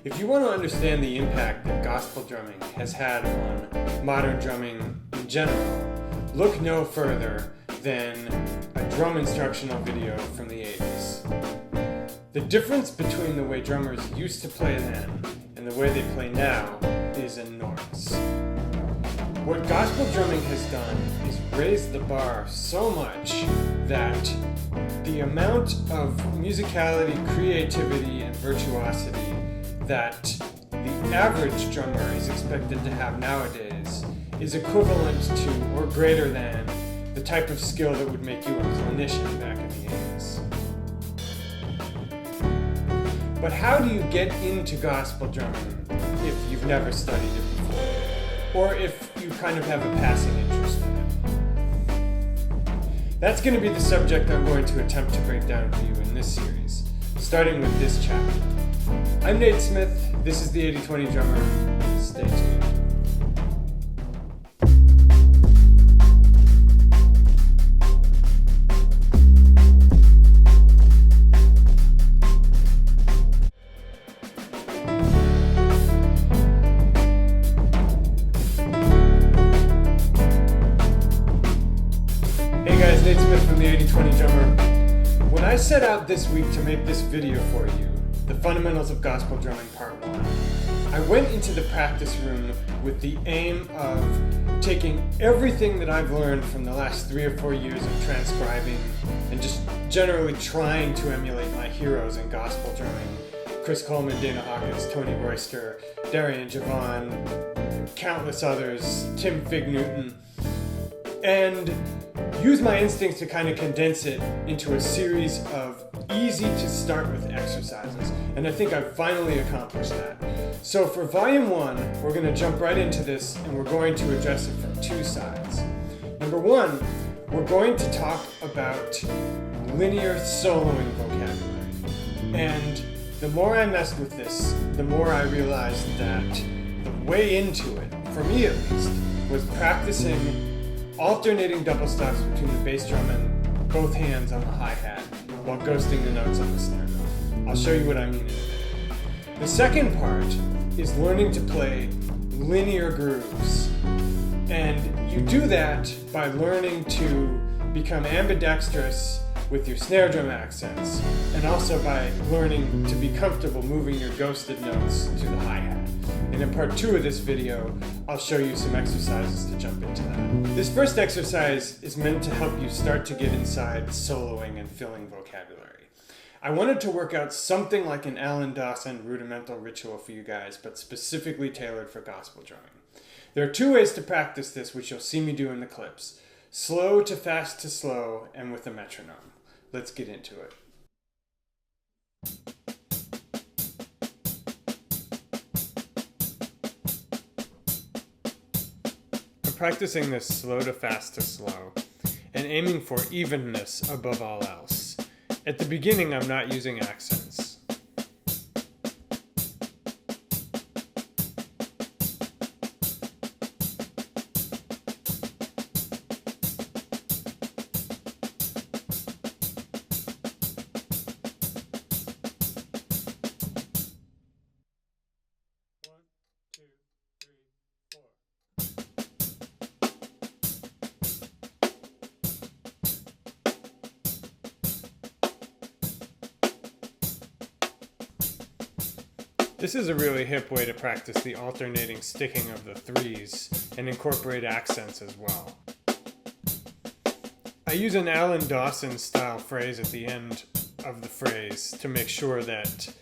If you want to understand the impact that gospel drumming has had on modern drumming in general, look no further than a drum instructional video from the 80s. The difference between the way drummers used to play then and the way they play now is enormous. What gospel drumming has done is raised the bar so much that the amount of musicality, creativity, and virtuosity that the average drummer is expected to have nowadays is equivalent to or greater than the type of skill that would make you a clinician back in the 80s. But how do you get into gospel drumming if you've never studied it before? Or if you kind of have a passing interest in it? That's going to be the subject I'm going to attempt to break down for you in this series, starting with this chapter. I'm Nate Smith, this is the 80/20 Drummer. Stay tuned. Hey guys, Nate Smith from the 80/20 Drummer. When I set out this week to make this video for you, The Fundamentals of Gospel Drumming Part 1, I went into the practice room with the aim of taking everything that I've learned from the last 3 or 4 years of transcribing and just generally trying to emulate my heroes in gospel drumming. Chris Coleman, Dana Hawkins, Tony Royster, Darian Javon, countless others, Tim Fig Newton, and use my instincts to kind of condense it into a series of easy to start with exercises. And I think I've finally accomplished that. So for volume 1, we're going to jump right into this and we're going to address it from 2 sides. Number 1, we're going to talk about linear soloing vocabulary. And the more I messed with this, the more I realized that the way into it, for me at least, was practicing alternating double stops between the bass drum and both hands on the hi-hat while ghosting the notes on the snare drum. I'll show you what I mean in a minute. The second part is learning to play linear grooves. And you do that by learning to become ambidextrous with your snare drum accents, and also by learning to be comfortable moving your ghosted notes to the hi-hat. And in part 2 of this video, I'll show you some exercises to jump into that. This first exercise is meant to help you start to get inside soloing and filling vocabulary. I wanted to work out something like an Alan Dawson rudimental ritual for you guys, but specifically tailored for gospel drumming. There are 2 ways to practice this, which you'll see me do in the clips. Slow to fast to slow, and with a metronome. Let's get into it. I'm practicing this slow to fast to slow and aiming for evenness above all else. At the beginning, I'm not using accents. This is a really hip way to practice the alternating sticking of the 3s and incorporate accents as well. I use an Alan Dawson style phrase at the end of the phrase to make sure that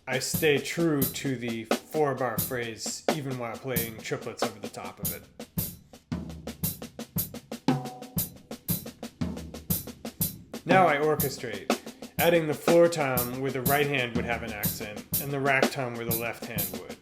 I stay true to the 4-bar phrase even while playing triplets over the top of it. Now I orchestrate, adding the floor tom where the right hand would have an accent and the rack tom where the left hand would.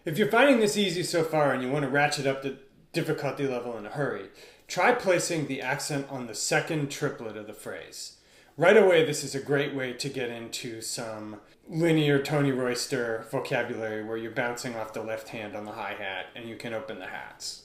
If you're finding this easy so far and you want to ratchet up the difficulty level in a hurry, try placing the accent on the second triplet of the phrase. Right away, this is a great way to get into some linear Tony Royster vocabulary where you're bouncing off the left hand on the hi-hat and you can open the hats.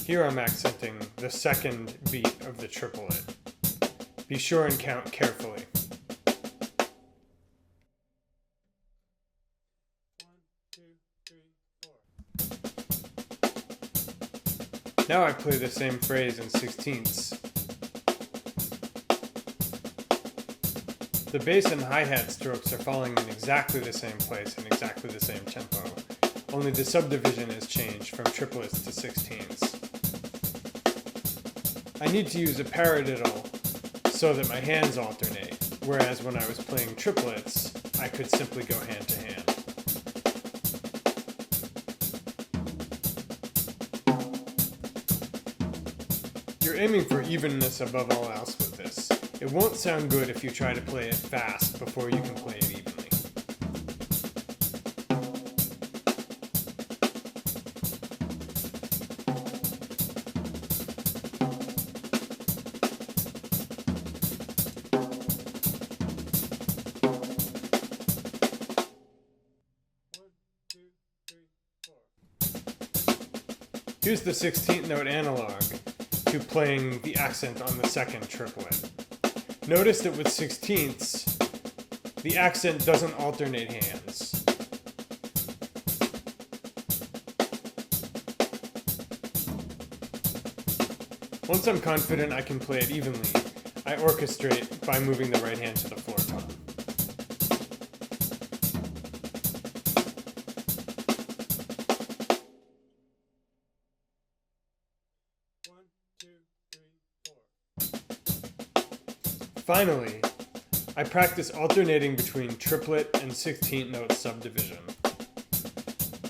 Here I'm accenting the second beat of the triplet. Be sure and count carefully. 1, 2, 3, 4. Now I play the same phrase in sixteenths. The bass and hi-hat strokes are falling in exactly the same place and exactly the same tempo, only the subdivision is changed from triplets to sixteenths. I need to use a paradiddle so that my hands alternate, whereas when I was playing triplets, I could simply go hand to hand. You're aiming for evenness above all else with this. It won't sound good if you try to play it fast before you can play it evenly. Here's the 16th note analog to playing the accent on the second triplet. Notice that with sixteenths, the accent doesn't alternate hands. Once I'm confident I can play it evenly, I orchestrate by moving the right hand to the floor tom. Finally, I practice alternating between triplet and 16th note subdivision.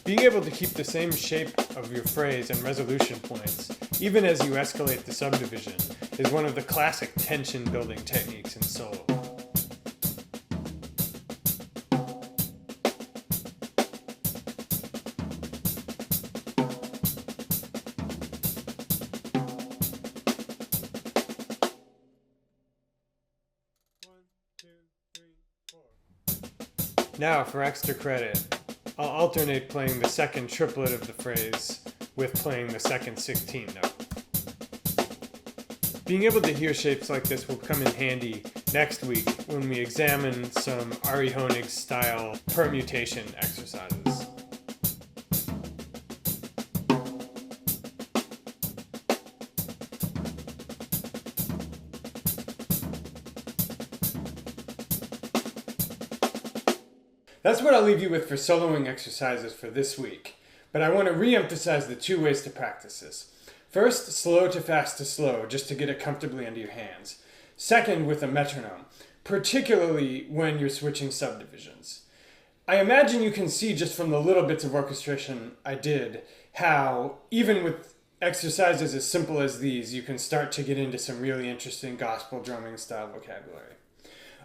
Being able to keep the same shape of your phrase and resolution points, even as you escalate the subdivision, is one of the classic tension-building techniques in solo. Now, for extra credit, I'll alternate playing the second triplet of the phrase with playing the second 16th note. Being able to hear shapes like this will come in handy next week when we examine some Ari Honig style permutation exercises. That's what I'll leave you with for soloing exercises for this week, but I want to re-emphasize the two ways to practice this. First, slow to fast to slow, just to get it comfortably under your hands. Second, with a metronome, particularly when you're switching subdivisions. I imagine you can see just from the little bits of orchestration I did, how even with exercises as simple as these, you can start to get into some really interesting gospel drumming style vocabulary.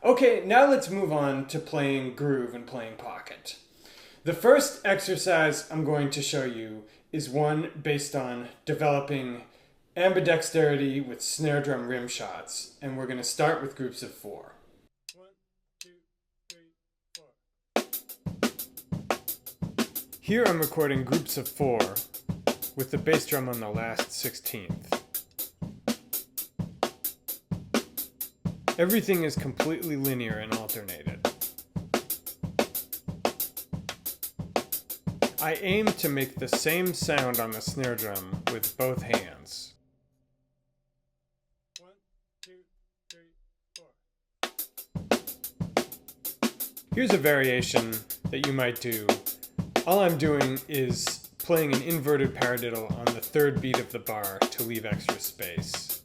Okay, now let's move on to playing groove and playing pocket. The first exercise I'm going to show you is one based on developing ambidexterity with snare drum rim shots, and we're going to start with groups of 4. 1, 2, 3, 4. Here I'm recording groups of 4 with the bass drum on the last 16th. Everything is completely linear and alternated. I aim to make the same sound on the snare drum with both hands. 1, 2, 3, 4. Here's a variation that you might do. All I'm doing is playing an inverted paradiddle on the third beat of the bar to leave extra space.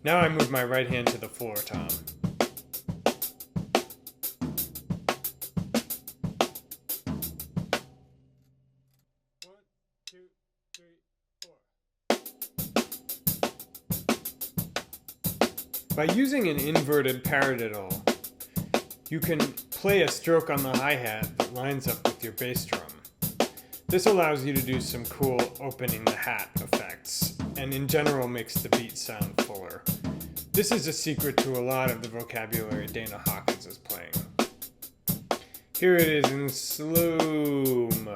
Now I move my right hand to the floor tom. By using an inverted paradiddle, you can play a stroke on the hi-hat that lines up with your bass drum. This allows you to do some cool opening the hat effects, and in general makes the beat sound fuller. This is a secret to a lot of the vocabulary Dana Hawkins is playing. Here it is in slow-mo.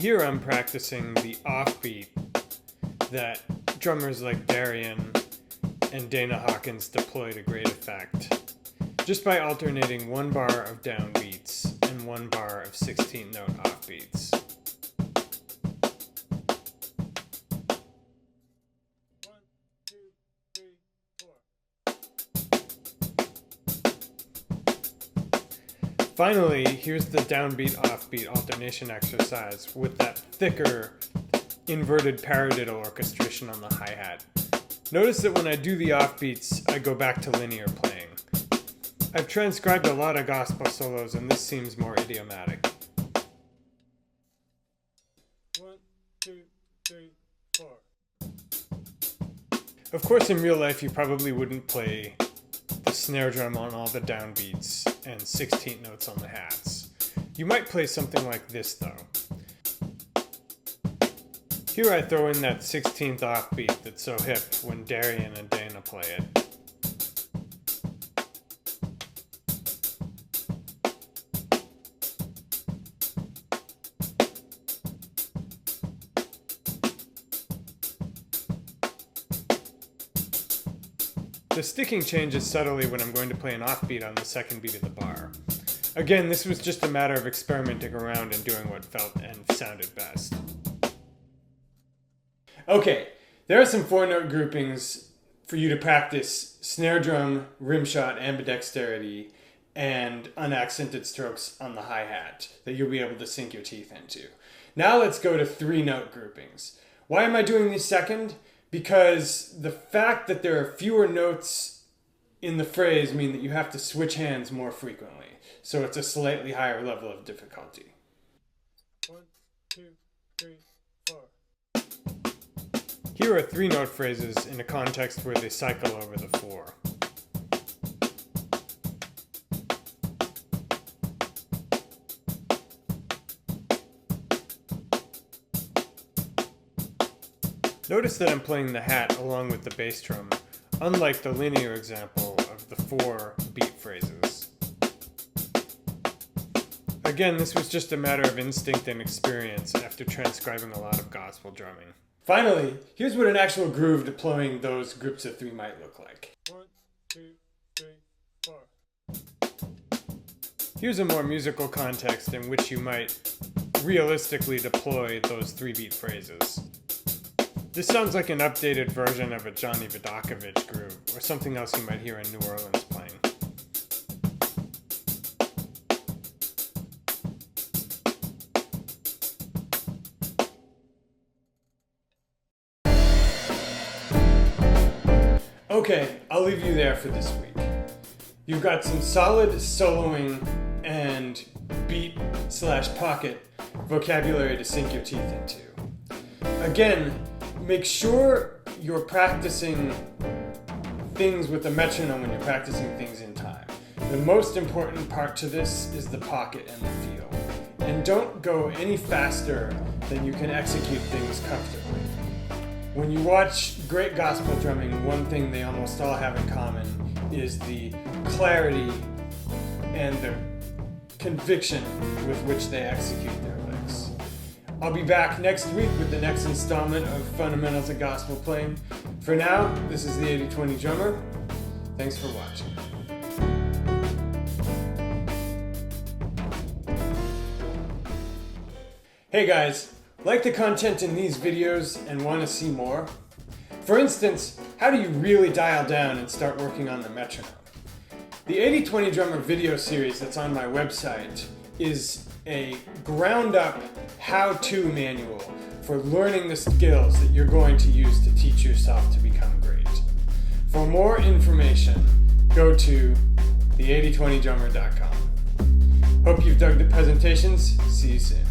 here I'm practicing the offbeat that drummers like Darian and Dana Hawkins deploy to great effect, just by alternating one bar of downbeats and one bar of 16-note offbeats. Finally, here's the downbeat-offbeat alternation exercise with that thicker, inverted paradiddle orchestration on the hi-hat. Notice that when I do the offbeats, I go back to linear playing. I've transcribed a lot of gospel solos, and this seems more idiomatic. 1, 2, 3, 4. Of course, in real life, you probably wouldn't play the snare drum on all the downbeats and 16 notes on the hats. You might play something like this though. Here I throw in that 16th offbeat that's so hip when Darian and Dana play it. The sticking changes subtly when I'm going to play an offbeat on the second beat of the bar. Again, this was just a matter of experimenting around and doing what felt and sounded best. Okay, there are some 4-note groupings for you to practice snare drum, rimshot, ambidexterity, and unaccented strokes on the hi-hat that you'll be able to sink your teeth into. Now let's go to 3-note groupings. Why am I doing these second? Because the fact that there are fewer notes in the phrase mean that you have to switch hands more frequently. So it's a slightly higher level of difficulty. 1, 2, 3, 4. Here are 3-note phrases in a context where they cycle over the 4. Notice that I'm playing the hat along with the bass drum, unlike the linear example of the 4 beat phrases. Again, this was just a matter of instinct and experience after transcribing a lot of gospel drumming. Finally, here's what an actual groove deploying those groups of 3 might look like. 1, 2, 3, 4. Here's a more musical context in which you might realistically deploy those 3-beat phrases. This sounds like an updated version of a Johnny Vidakovich groove, or something else you might hear in New Orleans playing. Okay, I'll leave you there for this week. You've got some solid soloing and beat/pocket vocabulary to sink your teeth into. Again, make sure you're practicing things with a metronome when you're practicing things in time. The most important part to this is the pocket and the feel. And don't go any faster than you can execute things comfortably. When you watch great gospel drumming, one thing they almost all have in common is the clarity and the conviction with which they execute their licks. I'll be back next week with the next installment of Fundamentals of Gospel Playing. For now, this is the 80/20 Drummer. Thanks for watching. Hey guys, like the content in these videos and want to see more? For instance, how do you really dial down and start working on the metronome? The 80/20 Drummer video series that's on my website is a ground-up how-to manual for learning the skills that you're going to use to teach yourself to become great. For more information, go to the8020drummer.com. Hope you've dug the presentations. See you soon.